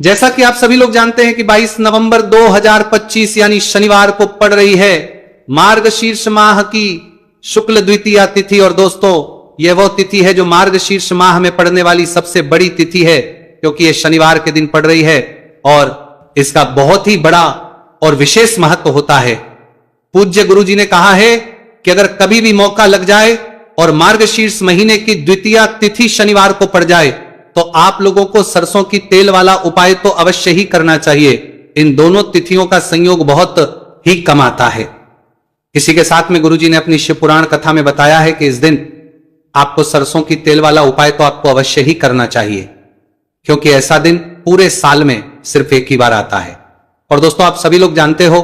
जैसा कि आप सभी लोग जानते हैं कि 22 नवंबर 2025 यानी शनिवार को पड़ रही है मार्गशीर्ष माह की शुक्ल द्वितीया तिथि। और दोस्तों, यह वो तिथि है जो मार्गशीर्ष माह में पड़ने वाली सबसे बड़ी तिथि है, क्योंकि यह शनिवार के दिन पड़ रही है और इसका बहुत ही बड़ा और विशेष महत्व होता है। पूज्य गुरु जी ने कहा है कि अगर कभी भी मौका लग जाए और मार्गशीर्ष महीने की द्वितीया तिथि शनिवार को पड़ जाए तो आप लोगों को सरसों की तेल वाला उपाय तो अवश्य ही करना चाहिए। इन दोनों तिथियों का संयोग बहुत ही कम आता है। इसी के साथ में गुरुजी ने अपनी शिव पुराण कथा में बताया है कि इस दिन आपको सरसों की तेल वाला उपाय तो आपको अवश्य ही करना चाहिए, क्योंकि ऐसा दिन पूरे साल में सिर्फ एक ही बार आता है। और दोस्तों, आप सभी लोग जानते हो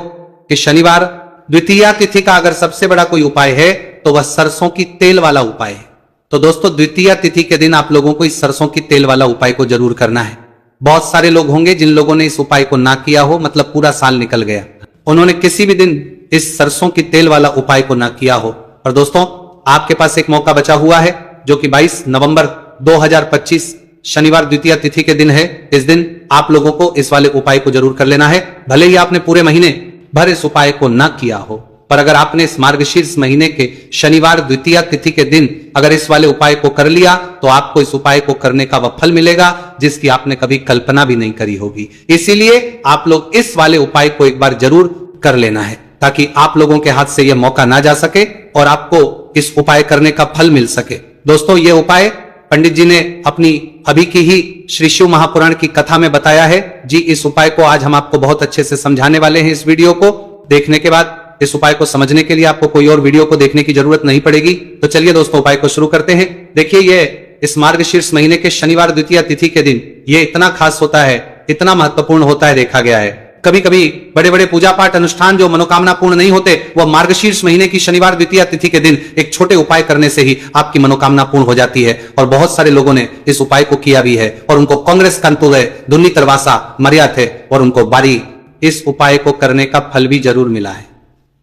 कि शनिवार द्वितीया तिथि का अगर सबसे बड़ा कोई उपाय है तो वह सरसों की तेल वाला उपाय है। तो दोस्तों, द्वितीया तिथि के दिन आप लोगों को इस सरसों की तेल वाला उपाय को जरूर करना है। बहुत सारे लोग होंगे जिन लोगों ने इस उपाय को ना किया हो, मतलब पूरा साल निकल गया, उन्होंने किसी भी दिन इस सरसों की तेल वाला उपाय को ना किया हो। और दोस्तों, आपके पास एक मौका बचा हुआ है जो कि 22 नवंबर 2025 शनिवार द्वितीया तिथि के दिन है। इस दिन आप लोगों को इस वाले उपाय को जरूर कर लेना है। भले ही आपने पूरे महीने भर इस उपाय को ना किया हो, पर अगर आपने इस मार्गशीर्ष महीने के शनिवार द्वितीया तिथि के दिन अगर इस वाले उपाय को कर लिया तो आपको इस उपाय को करने का वह फल मिलेगा जिसकी आपने कभी कल्पना भी नहीं करी होगी। इसीलिए आप लोग इस वाले उपाय को एक बार जरूर कर लेना है, ताकि आप लोगों के हाथ से यह मौका ना जा सके और आपको इस उपाय करने का फल मिल सके। दोस्तों, यह उपाय पंडित जी ने अपनी अभी की ही श्री शिव महापुराण की कथा में बताया है जी। इस उपाय को आज हम आपको बहुत अच्छे से समझाने वाले हैं। इस वीडियो को देखने के बाद इस उपाय को समझने के लिए आपको कोई और वीडियो को देखने की जरूरत नहीं पड़ेगी। तो चलिए दोस्तों, उपाय को शुरू करते हैं। देखिए, ये इस मार्गशीर्ष महीने के शनिवार द्वितीया तिथि के दिन ये इतना खास होता है, इतना महत्वपूर्ण होता है। देखा गया है कभी कभी बड़े बड़े पूजा पाठ अनुष्ठान जो मनोकामना पूर्ण नहीं होते, वह मार्गशीर्ष महीने की शनिवार द्वितीया तिथि के दिन एक छोटे उपाय करने से ही आपकी मनोकामना पूर्ण हो जाती है। और बहुत सारे लोगों ने इस उपाय को किया भी है और उनको कांग्रेस कानपुर धुन्नी तरवासा मरिया थे और उनको बारी इस उपाय को करने का फल भी जरूर मिला है।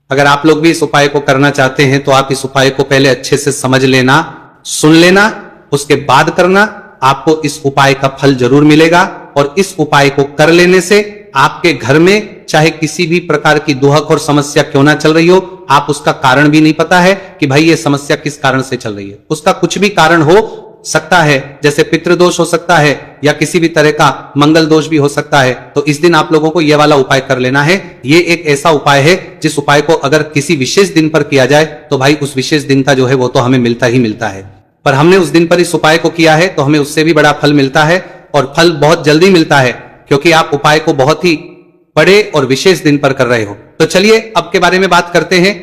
अगर आप लोग भी इस उपाय को करना चाहते हैं तो आप इस उपाय को पहले अच्छे से समझ लेना, सुन लेना, उसके बाद करना। आपको इस उपाय का फल जरूर मिलेगा। और इस उपाय को कर लेने से आपके घर में चाहे किसी भी प्रकार की दुहक और समस्या क्यों ना चल रही हो, आप उसका कारण भी नहीं पता है कि भाई ये समस्या किस कारण से चल रही है, उसका कुछ भी कारण हो सकता है, जैसे पितृदोष हो सकता है या किसी भी तरह का मंगल दोष भी हो सकता है। तो इस दिन आप लोगों को यह वाला उपाय कर लेना है। ये एक ऐसा उपाय है जिस उपाय को अगर किसी विशेष दिन पर किया जाए तो भाई उस विशेष दिन का जो है वो तो हमें मिलता ही मिलता है। पर हमने उस दिन पर इस उपाय को किया है तो हमें उससे भी बड़ा फल मिलता है, और फल बहुत जल्दी मिलता है, क्योंकि आप उपाय को बहुत ही बड़े और विशेष दिन पर कर रहे हो। तो चलिए अब के बारे में बात करते हैं,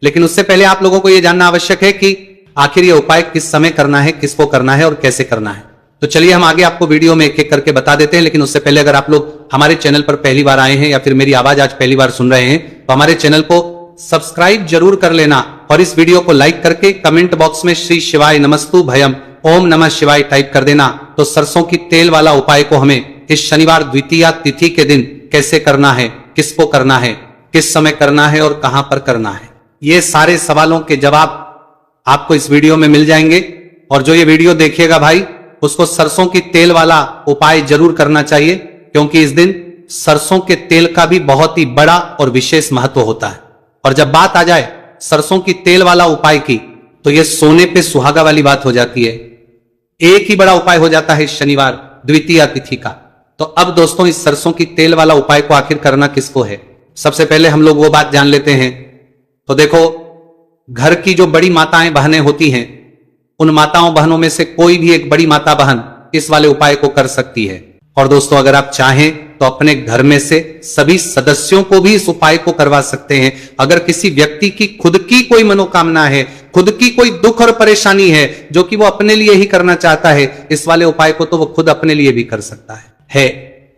लेकिन उससे पहले आप लोगों को यह जानना आवश्यक है कि आखिर यह उपाय किस समय करना है, किसको करना है और कैसे करना है। तो चलिए हम आगे आपको वीडियो में एक एक करके बता देते हैं। लेकिन उससे पहले अगर आप लोग हमारे चैनल पर पहली बार आए हैं या फिर मेरी आवाज आज पहली बार सुन रहे हैं तो हमारे चैनल को सब्सक्राइब जरूर कर लेना और इस वीडियो को लाइक करके कमेंट बॉक्स में श्री शिवाय नमस्तु भयम ओम नमः शिवाय टाइप कर देना। तो सरसों की तेल वाला उपाय को हमें इस शनिवार द्वितीया तिथि के दिन कैसे करना है, किसको करना है, किस समय करना है और कहां पर करना है, ये सारे सवालों के जवाब आपको इस वीडियो में मिल जाएंगे। और जो ये वीडियो देखेगा भाई, उसको सरसों की तेल वाला उपाय जरूर करना चाहिए, क्योंकि इस दिन सरसों के तेल का भी बहुत ही बड़ा और विशेष महत्व होता है। और जब बात आ जाए सरसों की तेल वाला उपाय की, तो यह सोने पे सुहागा वाली बात हो जाती है। एक ही बड़ा उपाय हो जाता है शनिवार द्वितीया तिथि का। तो अब दोस्तों, इस सरसों की तेल वाला उपाय को आखिर करना किसको है, सबसे पहले हम लोग वो बात जान लेते हैं। तो देखो, घर की जो बड़ी माताएं बहनें होती हैं, उन माताओं बहनों में से कोई भी एक बड़ी माता बहन इस वाले उपाय को कर सकती है। और दोस्तों, अगर आप चाहें तो अपने घर में से सभी सदस्यों को भी इस उपाय को करवा सकते हैं। अगर किसी व्यक्ति की खुद की कोई मनोकामना है, खुद की कोई दुख और परेशानी है जो कि वो अपने लिए ही करना चाहता है, इस वाले उपाय को तो वो खुद अपने लिए भी कर सकता है।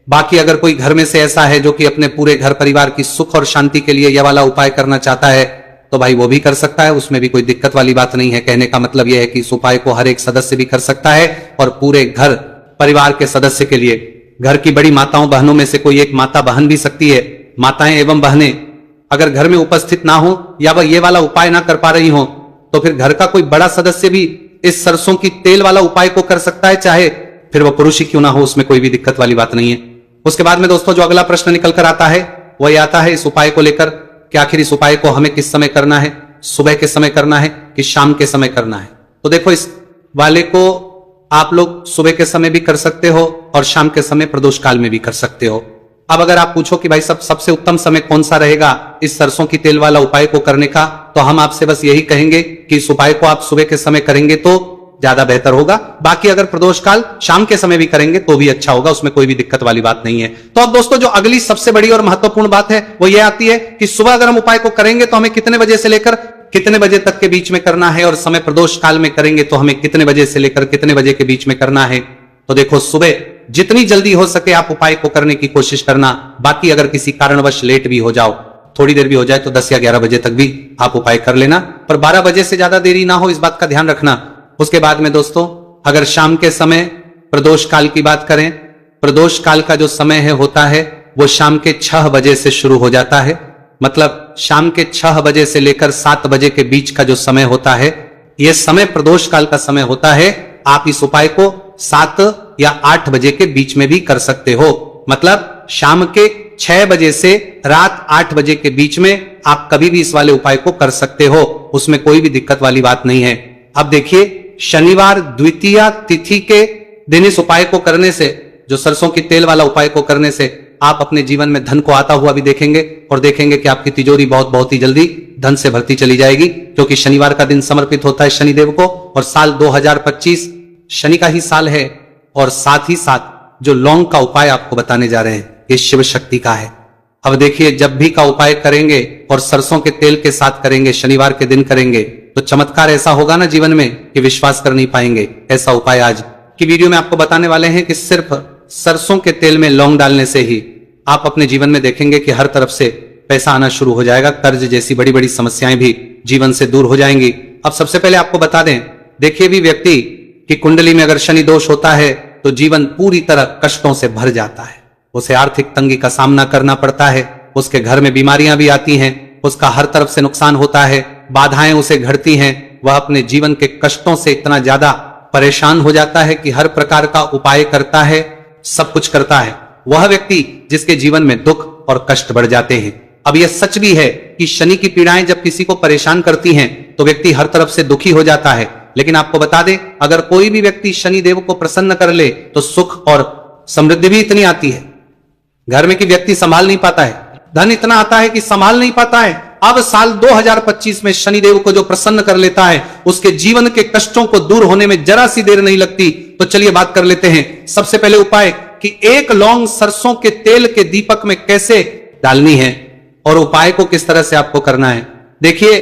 बाकी अगर कोई घर में से ऐसा है जो कि अपने पूरे घर परिवार की सुख और शांति के लिए यह वाला उपाय करना चाहता है, तो भाई वो भी कर सकता है, उसमें भी कोई दिक्कत वाली बात नहीं है। कहने का मतलब यह है कि इस उपाय को हर एक सदस्य भी कर सकता है और पूरे घर परिवार के सदस्य के लिए, घर की बड़ी माताओं बहनों में से कोई एक माता बहन भी सकती है। माताएं एवं बहनें अगर घर में उपस्थित ना हो या वह ये वाला उपाय ना कर पा रही हो, तो फिर घर का कोई बड़ा सदस्य भी इस सरसों की तेल वाला उपाय को कर सकता है, चाहे फिर वह पुरुष ही क्यों ना हो, उसमें कोई भी दिक्कत वाली बात नहीं है। उसके बाद में दोस्तों जो अगला प्रश्न निकल कर आता है वह ये आता है इस उपाय को लेकर कि आखिर इस उपाय को हमें किस समय करना है, सुबह के समय करना है कि शाम के समय करना है। तो देखो इस वाले को आप लोग सुबह के समय भी कर सकते हो और शाम के समय प्रदोष काल में भी कर सकते हो। अब अगर आप पूछो कि भाई सबसे उत्तम समय कौन सा रहेगा इस सरसों की तेल वाला उपाय को करने का, तो हम आपसे बस यही कहेंगे कि इस उपाय को आप सुबह के समय करेंगे तो ज्यादा बेहतर होगा। बाकी अगर प्रदोष काल शाम के समय भी करेंगे तो भी अच्छा होगा, उसमें कोई भी दिक्कत वाली बात नहीं है। तो अब दोस्तों जो अगली सबसे बड़ी और महत्वपूर्ण बात है वो ये आती है कि सुबह अगर हम उपाय को करेंगे तो हमें कितने बजे से लेकर कितने बजे तक के बीच में करना है, और समय प्रदोष काल में करेंगे तो हमें कितने बजे से लेकर कितने बजे के बीच में करना है। तो देखो सुबह जितनी जल्दी हो सके आप उपाय को करने की कोशिश करना। बाकी अगर किसी कारणवश लेट भी हो जाओ, थोड़ी देर भी हो जाए, तो 10 या 11 बजे तक भी आप उपाय कर लेना, पर 12 बजे से ज्यादा देरी ना हो, इस बात का ध्यान रखना। उसके बाद में दोस्तों अगर शाम के समय प्रदोष काल की बात करें, प्रदोष काल का जो समय है होता है वो शाम के 6 बजे से शुरू हो जाता है। मतलब शाम के 6 बजे से लेकर 7 बजे के बीच का जो समय होता है यह समय प्रदोष काल का समय होता है। आप इस उपाय को 7 या 8 बजे के बीच में भी कर सकते हो। मतलब शाम के 6 बजे से रात 8 बजे के बीच में आप कभी भी इस वाले उपाय को कर सकते हो, उसमें कोई भी दिक्कत वाली बात नहीं है। अब देखिए शनिवार द्वितीया तिथि के दिन इस उपाय को करने से, जो सरसों की तेल वाला उपाय को करने से आप अपने जीवन में धन को आता हुआ भी देखेंगे और देखेंगे कि आपकी तिजोरी बहुत ही जल्दी धन से भरती चली जाएगी, क्योंकि शनिवार का दिन समर्पित होता है शनिदेव को और साल 2025 शनि का ही साल है। और साथ ही साथ जो लौंग का उपाय आपको बताने जा रहे हैं ये शिव शक्ति का है। अब देखिए जब भी का उपाय करेंगे और सरसों के तेल के साथ करेंगे, शनिवार के दिन करेंगे, तो चमत्कार ऐसा होगा ना जीवन में कि विश्वास कर नहीं पाएंगे। ऐसा उपाय आज की वीडियो में आपको बताने वाले हैं कि सिर्फ सरसों के तेल में लौंग डालने से ही आप अपने जीवन में देखेंगे कि हर तरफ से पैसा आना शुरू हो जाएगा, कर्ज जैसी बड़ी बड़ी समस्याएं भी जीवन से दूर हो जाएंगी। अब सबसे पहले आपको बता दें, देखिए भी व्यक्ति की कुंडली में अगर शनि दोष होता है तो जीवन पूरी तरह कष्टों से भर जाता है, उसे आर्थिक तंगी का सामना करना पड़ता है, उसके घर में बीमारियां भी आती हैं, उसका हर तरफ से नुकसान होता है, बाधाएं उसे घड़ती हैं, वह अपने जीवन के कष्टों से इतना ज्यादा परेशान हो जाता है कि हर प्रकार का उपाय करता है, सब कुछ करता है। वह व्यक्ति जिसके जीवन में दुख और कष्ट बढ़ जाते हैं। अब यह सच भी है कि शनि की पीड़ाएं जब किसी को परेशान करती हैं तो व्यक्ति हर तरफ से दुखी हो जाता है, लेकिन आपको बता दें अगर कोई भी व्यक्ति शनि देव को प्रसन्न कर ले तो सुख और समृद्धि भी इतनी आती है घर में कि व्यक्ति संभाल नहीं पाता है, धन इतना आता है कि संभाल नहीं पाता है। अब साल 2025 में शनिदेव को जो प्रसन्न कर लेता है उसके जीवन के कष्टों को दूर होने में जरा सी देर नहीं लगती। तो चलिए बात कर लेते हैं सबसे पहले उपाय कि एक लौंग सरसों के तेल के दीपक में कैसे डालनी है और उपाय को किस तरह से आपको करना है। देखिए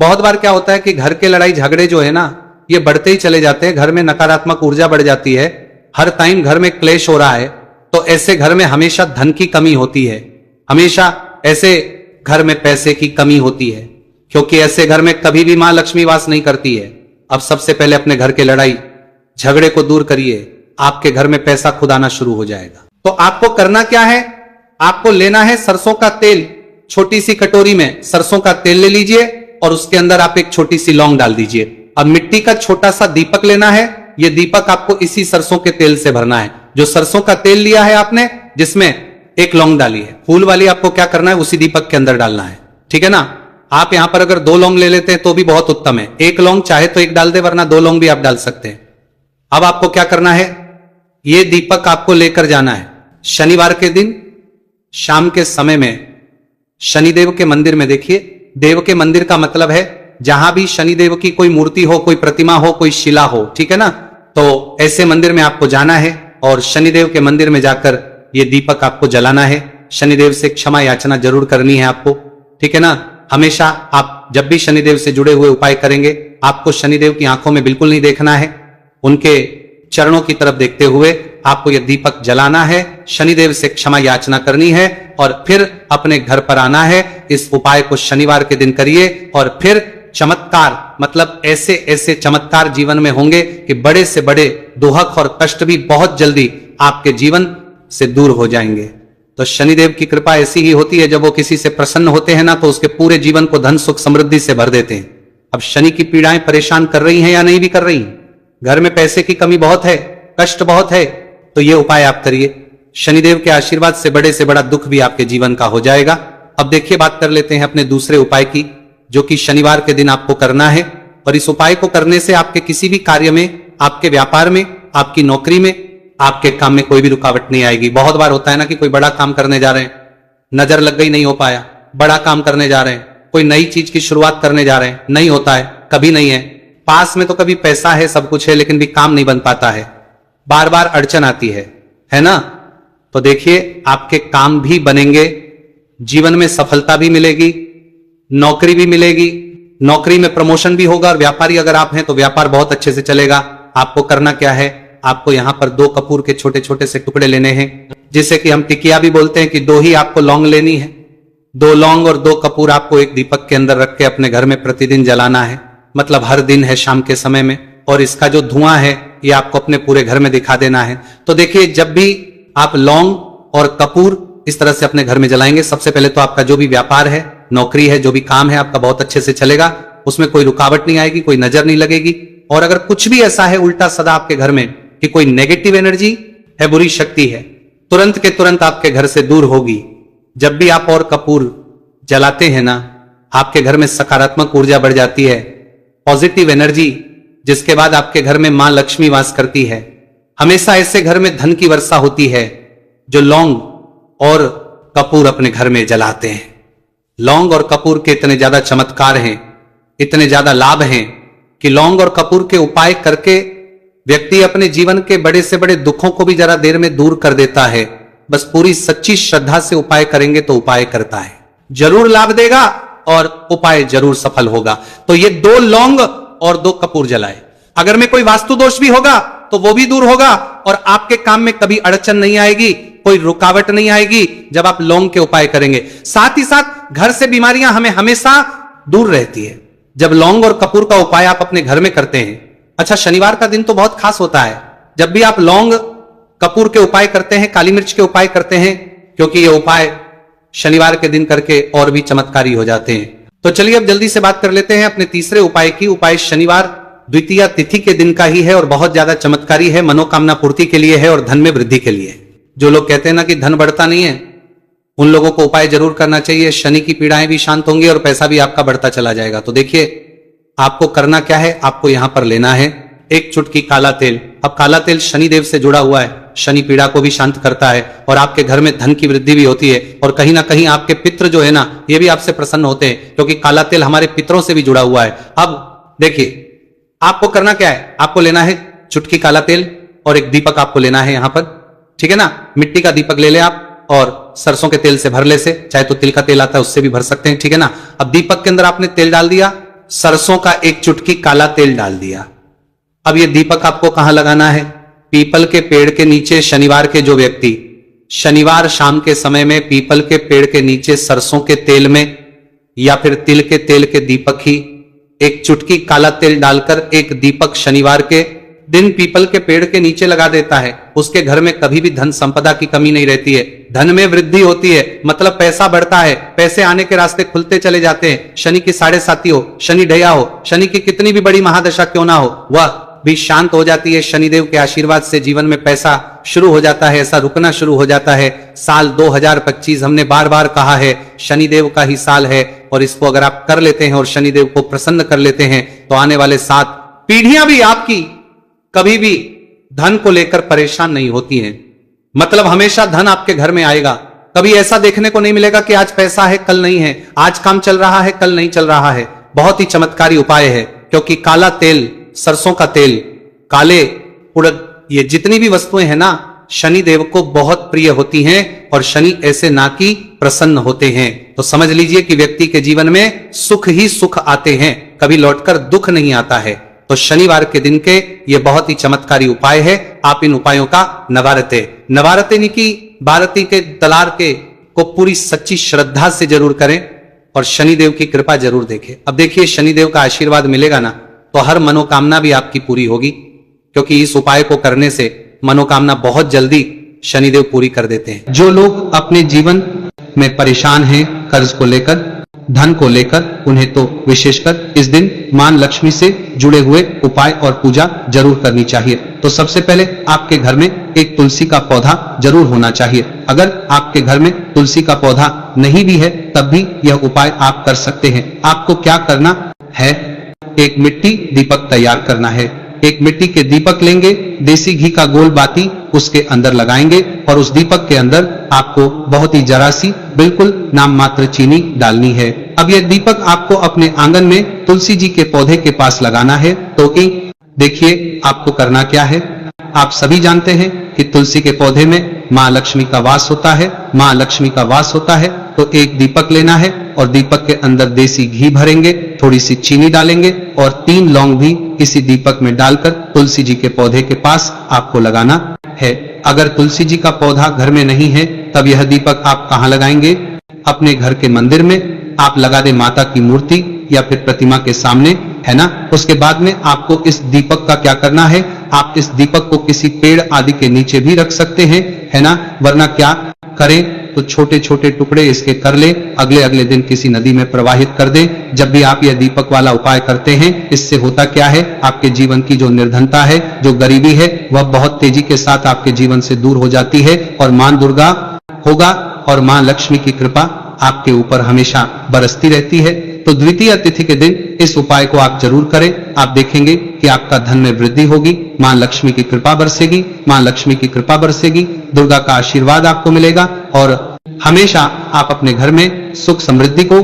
बहुत बार क्या होता है कि घर के लड़ाई झगड़े जो है ना ये बढ़ते ही चले जाते हैं, घर में नकारात्मक ऊर्जा बढ़ जाती है, हर टाइम घर में क्लेश हो रहा है, तो ऐसे घर में हमेशा धन की कमी होती है, हमेशा ऐसे घर में पैसे की कमी होती है, क्योंकि ऐसे घर में कभी भी मां लक्ष्मी वास नहीं करती है। अब सबसे पहले अपने घर के लड़ाई झगड़े को दूर करिए, आपके घर में पैसा खुद आना शुरू हो जाएगा। तो आपको करना क्या है, आपको लेना है सरसों का तेल, छोटी सी कटोरी में सरसों का तेल ले लीजिए और उसके अंदर आप एक छोटी सी लौंग डाल दीजिए। अब मिट्टी का छोटा सा दीपक लेना है, यह दीपक आपको इसी सरसों के तेल से भरना है। जो सरसों का तेल लिया है आपने जिसमें एक लौंग डाली है, फूल वाली आपको क्या करना है उसी दीपक के अंदर डालना है, ठीक है ना। आप यहां पर अगर 2 लौंग ले लेते हैं तो भी बहुत उत्तम है, एक लौंग चाहे तो एक डाल दे वरना 2 लौंग भी आप डाल सकते हैं। अब आपको क्या करना है, यह दीपक आपको लेकर जाना है शनिवार के दिन शाम के समय में शनिदेव के मंदिर में। देखिए देव के मंदिर का मतलब है जहां भी शनिदेव की कोई मूर्ति हो, कोई प्रतिमा हो, कोई शिला हो, ठीक है ना। तो ऐसे मंदिर में आपको जाना है और शनिदेव के मंदिर में जाकर ये दीपक आपको जलाना है। शनिदेव से क्षमा याचना जरूर करनी है आपको, ठीक है ना। हमेशा आप जब भी शनिदेव से जुड़े हुए उपाय करेंगे आपको शनिदेव की आंखों में बिल्कुल नहीं देखना है, उनके चरणों की तरफ देखते हुए आपको यह दीपक जलाना है, शनिदेव से क्षमा याचना करनी है और फिर अपने घर पर आना है। इस उपाय को शनिवार के दिन करिए और फिर चमत्कार, मतलब ऐसे ऐसे चमत्कार जीवन में होंगे कि बड़े से बड़े दुहक और कष्ट भी बहुत जल्दी आपके जीवन से दूर हो जाएंगे। तो शनिदेव की कृपा ऐसी ही होती है, जब वो किसी से प्रसन्न होते हैं ना तो उसके पूरे जीवन को धन सुख समृद्धि से भर देते हैं। अब शनि की पीड़ाएं परेशान कर रही हैं या नहीं भी कर रही हैं, घर में पैसे की कमी बहुत है, कष्ट बहुत है, तो ये उपाय आप करिए। शनिदेव के आशीर्वाद से बड़ा दुख भी आपके जीवन का हो जाएगा। अब देखिए बात कर लेते हैं अपने दूसरे उपाय की, जो कि शनिवार के दिन आपको करना है। और इस उपाय को करने से आपके किसी भी कार्य में, आपके व्यापार में, आपकी नौकरी में, आपके काम में कोई भी रुकावट नहीं आएगी। बहुत बार होता है ना कि कोई बड़ा काम करने जा रहे हैं, नजर लग गई, नहीं हो पाया। बड़ा काम करने जा रहे हैं, कोई नई चीज की शुरुआत करने जा रहे हैं, नहीं होता है, कभी नहीं है। पास में तो कभी पैसा है, सब कुछ है, लेकिन भी काम नहीं बन पाता है, बार बार अड़चन आती है ना। तो देखिए आपके काम भी बनेंगे, जीवन में सफलता भी मिलेगी, नौकरी भी मिलेगी, नौकरी में प्रमोशन भी होगा। और व्यापारी अगर आप हैं तो व्यापार बहुत अच्छे से चलेगा। आपको करना क्या है, आपको यहां पर 2 कपूर के छोटे छोटे से टुकड़े लेने हैं, जिसे कि हम टिकिया भी बोलते हैं, कि 2 ही आपको लौंग लेनी है। 2 लौंग और 2 कपूर आपको एक दीपक के अंदर रख के अपने घर में प्रतिदिन जलाना है, मतलब हर दिन है शाम के समय में। और इसका जो धुआं है ये आपको अपने पूरे घर में दिखा देना है। तो देखिए जब भी आप लौंग और कपूर इस तरह से अपने घर में जलाएंगे, सबसे पहले तो आपका जो भी व्यापार है, नौकरी है, जो भी काम है आपका बहुत अच्छे से चलेगा, उसमें कोई रुकावट नहीं आएगी, कोई नजर नहीं लगेगी। और अगर कुछ भी ऐसा है उल्टा सदा आपके घर में कि कोई नेगेटिव एनर्जी है, बुरी शक्ति है, तुरंत के तुरंत आपके घर से दूर होगी। जब भी आप और कपूर जलाते हैं ना, आपके घर में सकारात्मक ऊर्जा बढ़ जाती है, पॉजिटिव एनर्जी, जिसके बाद आपके घर में मां लक्ष्मी वास करती है। हमेशा ऐसे घर में धन की वर्षा होती है जो लौंग और कपूर अपने घर में जलाते हैं। लौंग और कपूर के इतने ज्यादा चमत्कार हैं, इतने ज्यादा लाभ हैं कि लौंग और कपूर के उपाय करके व्यक्ति अपने जीवन के बड़े से बड़े दुखों को भी जरा देर में दूर कर देता है। बस पूरी सच्ची श्रद्धा से उपाय करेंगे तो उपाय करता है, जरूर लाभ देगा और उपाय जरूर सफल होगा। तो ये 2 लौंग और 2 कपूर जलाए। अगर में कोई वास्तु दोष भी होगा तो वो भी दूर होगा और आपके काम में कभी अड़चन नहीं आएगी, कोई रुकावट नहीं आएगी जब आप लौंग के उपाय करेंगे। साथ ही साथ घर से बीमारियां हमें हमेशा दूर रहती है जब लौंग और कपूर का उपाय आप अपने घर में करते हैं। अच्छा, शनिवार का दिन तो बहुत खास होता है। जब भी आप लौंग कपूर के उपाय करते हैं, काली मिर्च के उपाय करते हैं, क्योंकि ये उपाय शनिवार के दिन करके और भी चमत्कारी हो जाते हैं। तो चलिए अब जल्दी से बात कर लेते हैं अपने तीसरे उपाय की। उपाय शनिवार द्वितीया तिथि के दिन का ही है और बहुत ज्यादा चमत्कारी है, मनोकामना पूर्ति के लिए है और धन में वृद्धि के लिए। जो लोग कहते हैं ना कि धन बढ़ता नहीं है, उन लोगों को उपाय जरूर करना चाहिए। शनि की पीड़ाएं भी शांत होंगी और पैसा भी आपका बढ़ता चला जाएगा। तो देखिए आपको करना क्या है, आपको यहां पर लेना है 1 चुटकी काला तेल। अब काला तेल शनिदेव से जुड़ा हुआ है, शनि पीड़ा को भी शांत करता है और आपके घर में धन की वृद्धि भी होती है। और कहीं ना कहीं आपके पितृ जो है ना, ये भी आपसे प्रसन्न होते हैं, क्योंकि काला तेल हमारे पितरों से भी जुड़ा हुआ है। अब देखिए आपको करना क्या है, आपको लेना है चुटकी काला तेल और एक दीपक आपको लेना है यहां पर, ठीक है ना। मिट्टी का दीपक ले ले आप और सरसों के तेल से भर ले से, चाहे तो तिल का तेल आता है उससे भी भर सकते हैं, ठीक है ना। अब दीपक के अंदर आपने तेल डाल दिया, सरसों का 1 चुटकी काला तेल डाल दिया। अब ये दीपक आपको कहां लगाना है, पीपल के पेड़ के नीचे। शनिवार के जो व्यक्ति शनिवार शाम के समय में पीपल के पेड़ के नीचे सरसों के तेल में या फिर तिल के तेल के दीपक ही 1 चुटकी काला तेल डालकर एक दीपक शनिवार के दिन पीपल के पेड़ के नीचे लगा देता है, उसके घर में कभी भी धन संपदा की कमी नहीं रहती है, धन में वृद्धि होती है, मतलब पैसा बढ़ता है, पैसे आने के रास्ते खुलते चले जाते हैं। शनि की 7.5 हो, शनि ढया हो, शनि की कितनी भी बड़ी महादशा क्यों ना हो, वह भी शांत हो जाती है। शनिदेव के आशीर्वाद से जीवन में पैसा शुरू हो जाता है, ऐसा रुकना शुरू हो जाता है। साल 2025 हमने बार बार कहा है शनिदेव का ही साल है, और इसको अगर आप कर लेते हैं और शनिदेव को प्रसन्न कर लेते हैं तो आने वाले 7 पीढ़ियां भी आपकी कभी भी धन को लेकर परेशान नहीं होती हैं। मतलब हमेशा धन आपके घर में आएगा। कभी ऐसा देखने को नहीं मिलेगा कि आज पैसा है कल नहीं है, आज काम चल रहा है कल नहीं चल रहा है। बहुत ही चमत्कारी उपाय है, क्योंकि काला तेल, सरसों का तेल, काले उड़द, ये जितनी भी वस्तुएं हैं ना, शनिदेव को बहुत प्रिय होती हैं और शनि ऐसे ना कि प्रसन्न होते हैं। तो समझ लीजिए कि व्यक्ति के जीवन में सुख ही सुख आते हैं, कभी लौटकर दुख नहीं आता है। तो शनिवार के दिन के ये बहुत ही चमत्कारी उपाय है। आप इन उपायों का नवारते निकी भारती के दलार के को पूरी सच्ची श्रद्धा से जरूर करें और शनिदेव की कृपा जरूर देखें। अब देखिए शनिदेव का आशीर्वाद मिलेगा ना तो हर मनोकामना भी आपकी पूरी होगी, क्योंकि इस उपाय को करने से मनोकामना बहुत जल्दी शनिदेव पूरी कर देते हैं। जो लोग अपने जीवन में परेशान हैं कर्ज को लेकर, धन को लेकर उन्हें तो विशेषकर इस दिन मां लक्ष्मी से जुड़े हुए उपाय और पूजा जरूर करनी चाहिए। तो सबसे पहले आपके घर में एक तुलसी का पौधा जरूर होना चाहिए। अगर आपके घर में तुलसी का पौधा नहीं भी है तब भी यह उपाय आप कर सकते हैं। आपको क्या करना है, एक मिट्टी दीपक तैयार करना है। एक मिट्टी के दीपक लेंगे, देसी घी का गोल बाती उसके अंदर लगाएंगे और उस दीपक के अंदर आपको बहुत ही जरा सी बिल्कुल नाम मात्र चीनी डालनी है। अब यह दीपक आपको अपने आंगन में तुलसी जी के पौधे के पास लगाना है। तो देखिए आपको करना क्या है, आप सभी जानते हैं कि तुलसी के पौधे में मां लक्ष्मी का वास होता है। मां लक्ष्मी का वास होता है तो एक दीपक लेना है और दीपक के अंदर देसी घी भरेंगे, थोड़ी सी चीनी डालेंगे और 3 लौंग भी इसी दीपक में डालकर तुलसी जी के पौधे के पास आपको लगाना है। अगर तुलसी जी का पौधा घर में नहीं है तब यह दीपक आप कहाँ लगाएंगे, अपने घर के मंदिर में आप लगा दे, माता की मूर्ति या फिर प्रतिमा के सामने, है ना। उसके बाद में आपको इस दीपक का क्या करना है, आप इस दीपक को किसी पेड़ आदि के नीचे भी रख सकते हैं, है ना। वरना क्या करें तो छोटे छोटे टुकड़े इसके कर ले, अगले दिन किसी नदी में प्रवाहित कर दें। जब भी आप यह दीपक वाला उपाय करते हैं, इससे होता क्या है, आपके जीवन की जो निर्धनता है, जो गरीबी है, वह बहुत तेजी के साथ आपके जीवन से दूर हो जाती है और मां दुर्गा होगा और मां लक्ष्मी की कृपा आपके ऊपर हमेशा बरसती रहती है। तो द्वितीय तिथि के दिन इस उपाय को आप जरूर करें। आप देखेंगे कि आपका धन में वृद्धि होगी, मां लक्ष्मी की कृपा बरसेगी, मां लक्ष्मी की कृपा बरसेगी, दुर्गा का आशीर्वाद आपको मिलेगा और हमेशा आप अपने घर में सुख समृद्धि को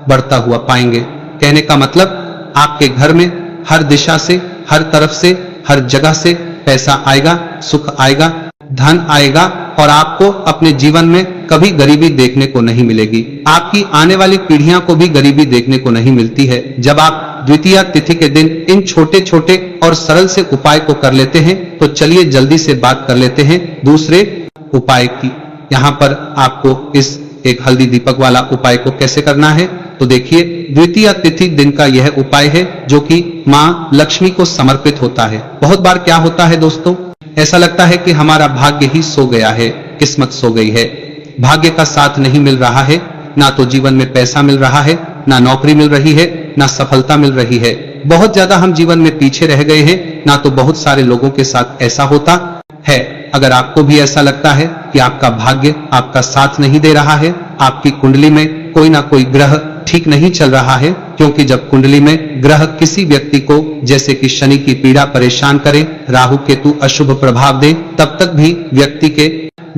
बढ़ता हुआ पाएंगे। कहने का मतलब आपके घर में हर दिशा से, हर तरफ से, हर जगह से पैसा आएगा, सुख आएगा, धन आएगा और आपको अपने जीवन में कभी गरीबी देखने को नहीं मिलेगी। आपकी आने वाली पीढ़ियां को भी गरीबी देखने को नहीं मिलती है। जब आप द्वितीय तिथि के दिन इन छोटे छोटे और सरल से उपाय को कर लेते हैं तो चलिए जल्दी से बात कर लेते हैं दूसरे उपाय की। यहाँ पर आपको इस एक हल्दी दीपक वाला उपाय को कैसे करना है तो देखिए, द्वितीय तिथि दिन का यह उपाय है जो कि मां लक्ष्मी को समर्पित होता है। बहुत बार क्या होता है दोस्तों, ऐसा लगता है कि हमारा भाग्य ही सो गया है, किस्मत सो गई है, भाग्य का साथ नहीं मिल रहा है, ना तो जीवन में पैसा मिल रहा है, ना नौकरी मिल रही है, ना सफलता मिल रही है, बहुत ज्यादा हम जीवन में पीछे रह गए हैं, ना तो बहुत सारे लोगों के साथ ऐसा होता है। अगर आपको भी ऐसा लगता है कि आपका भाग्य आपका साथ नहीं दे रहा है, आपकी कुंडली में कोई ना कोई ग्रह ठीक नहीं चल रहा है, क्योंकि जब कुंडली में ग्रह किसी व्यक्ति को जैसे कि शनि की पीड़ा परेशान करे, राहु केतु अशुभ प्रभाव दे, तब तक भी व्यक्ति के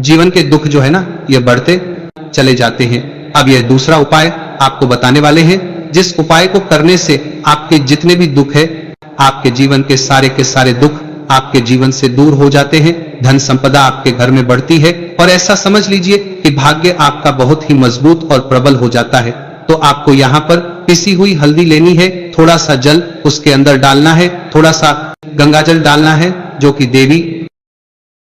जीवन के दुख जो है ना, ये बढ़ते चले जाते हैं। अब यह दूसरा उपाय आपको बताने वाले हैं, जिस उपाय को करने से आपके जितने भी दुख है, आपके जीवन के सारे दुख आपके जीवन से दूर हो जाते हैं, धन संपदा आपके घर में बढ़ती है और ऐसा समझ लीजिए कि भाग्य आपका बहुत ही मजबूत और प्रबल हो जाता है। तो आपको यहाँ पर पिसी हुई हल्दी लेनी है, थोड़ा सा जल उसके अंदर डालना है, थोड़ा सा गंगा जल डालना है जो कि देवी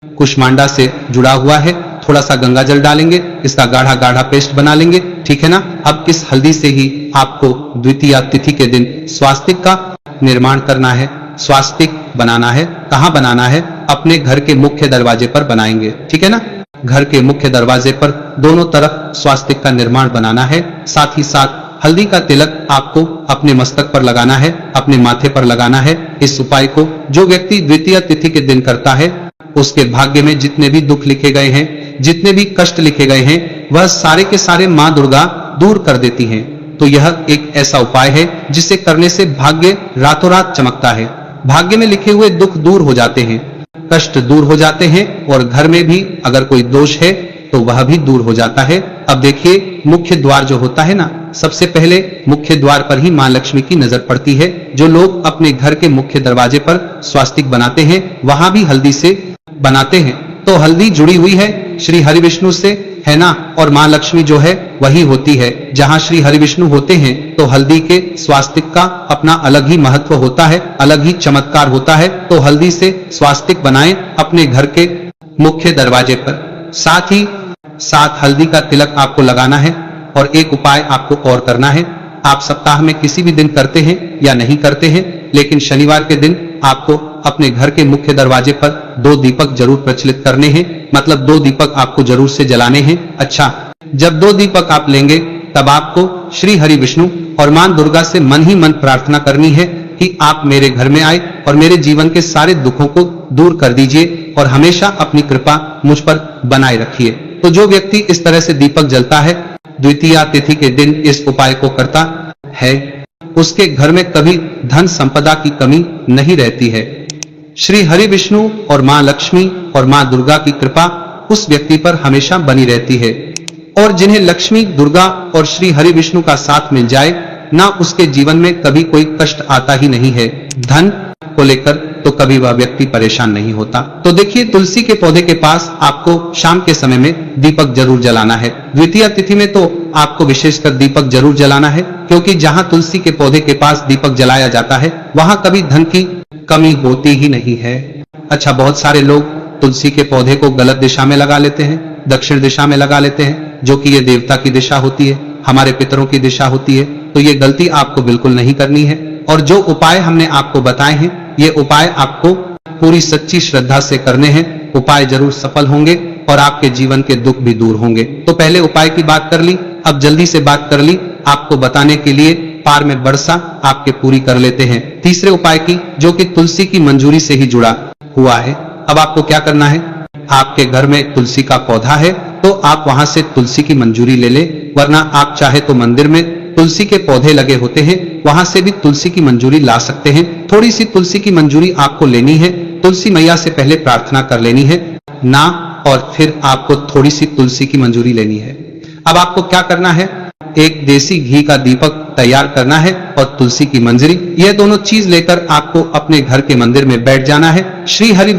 कुष्मांडा से जुड़ा हुआ है, थोड़ा सा गंगा जल डालेंगे, इसका गाढ़ा गाढ़ा पेस्ट बना लेंगे, ठीक है ना। अब इस हल्दी से ही आपको द्वितीय तिथि के दिन स्वास्तिक का निर्माण करना है। स्वास्तिक बनाना है, कहाँ बनाना है, अपने घर के मुख्य दरवाजे पर बनाएंगे, ठीक है ना। घर के मुख्य दरवाजे पर दोनों तरफ स्वास्तिक का निर्माण बनाना है। साथ ही साथ हल्दी का तिलक आपको अपने मस्तक पर लगाना है, अपने माथे पर लगाना है। इस उपाय को जो व्यक्ति द्वितीय तिथि के दिन करता है, उसके भाग्य में जितने भी दुख लिखे गए हैं, जितने भी कष्ट लिखे गए हैं, वह सारे के सारे मां दुर्गा दूर कर देती हैं। तो यह एक ऐसा उपाय है जिसे करने से भाग्य रातों रात चमकता है, भाग्य में लिखे हुए दुख दूर हो जाते हैं, कष्ट दूर हो जाते हैं और घर में भी अगर कोई दोष है तो वह भी दूर हो जाता है। अब देखिए, मुख्य द्वार जो होता है ना, सबसे पहले मुख्य द्वार पर ही मां लक्ष्मी की नजर पड़ती है। जो लोग अपने घर के मुख्य दरवाजे पर स्वास्तिक बनाते हैं, वहां भी हल्दी से बनाते हैं। तो हल्दी जुड़ी हुई है श्री हरि विष्णु से, है ना, और मां लक्ष्मी जो है वही होती है। जहां श्री हरि विष्णु होते हैं तो हल्दी के स्वास्तिक का अपना अलग ही महत्व होता है, अलग ही चमत्कार होता है। तो हल्दी से स्वास्तिक बनाएं अपने घर के मुख्य दरवाजे पर। साथ ही साथ हल्दी का तिलक आपको लगाना है। और एक उपाय आपको और करना है, आप सप्ताह में किसी भी दिन करते हैं या नहीं करते हैं, लेकिन शनिवार के दिन आपको अपने घर के मुख्य दरवाजे पर 2 दीपक जरूर प्रचलित करने हैं, मतलब 2 दीपक आपको जरूर से जलाने हैं। अच्छा, जब 2 दीपक आप लेंगे तब आपको श्री हरि विष्णु और मां दुर्गा से मन ही मन प्रार्थना करनी है कि आप मेरे घर में आए और मेरे जीवन के सारे दुखों को दूर कर दीजिए और हमेशा अपनी कृपा मुझ पर बनाए रखिए। तो जो व्यक्ति इस तरह से दीपक जलता है, द्वितीया तिथि के दिन इस उपाय को करता है, उसके घर में कभी धन संपदा की कमी नहीं रहती है। श्री हरि विष्णु और मां लक्ष्मी और मां दुर्गा की कृपा उस व्यक्ति पर हमेशा बनी रहती है। और जिन्हें लक्ष्मी, दुर्गा और श्री हरि विष्णु का साथ मिल जाए, ना उसके जीवन में कभी कोई कष्ट आता ही नहीं है। धन को लेकर तो कभी वह व्यक्ति परेशान नहीं होता। तो देखिए, तुलसी के पौधे के पास आपको शाम के समय में दीपक जरूर जलाना है। द्वितीया तिथि में तो आपको विशेषकर दीपक जरूर जलाना है, क्योंकि जहां तुलसी के पौधे के पास दीपक जलाया जाता है, वहां कभी धन की कमी होती ही नहीं है। अच्छा, बहुत सारे लोग तुलसी के पौधे को गलत दिशा में लगा लेते हैं, दक्षिण दिशा में लगा लेते हैं, जो कि ये देवता की दिशा होती है, हमारे पितरों की दिशा होती है। तो ये गलती आपको बिल्कुल नहीं करनी है। और जो उपाय हमने आपको बताए हैं, ये उपाय आपको पूरी सच्ची श्रद्धा से करने हैं। उपाय जरूर सफल होंगे और आपके जीवन के दुख भी दूर होंगे। तो पहले उपाय की बात कर ली, अब जल्दी से बात कर ली आपको बताने के लिए पार में बरसा आपके पूरी कर लेते हैं तीसरे उपाय की, जो कि तुलसी की मंजूरी से ही जुड़ा हुआ है। अब आपको क्या करना है, आपके घर में तुलसी का पौधा है तो आप वहां से तुलसी की मंजूरी ले ले, वरना आप चाहे तो मंदिर में तुलसी के पौधे लगे होते हैं, वहां से भी तुलसी की मंजूरी ला सकते हैं। थोड़ी सी तुलसी की मंजूरी आपको लेनी है, तुलसी मैया से पहले प्रार्थना कर लेनी है ना, और फिर आपको थोड़ी सी तुलसी की मंजूरी लेनी है। अब आपको क्या करना है, एक देसी घी का दीपक तैयार करना है और तुलसी की मंजरी, यह दोनों चीज लेकर आपको अपने घर के मंदिर में बैठ जाना है। श्री हरि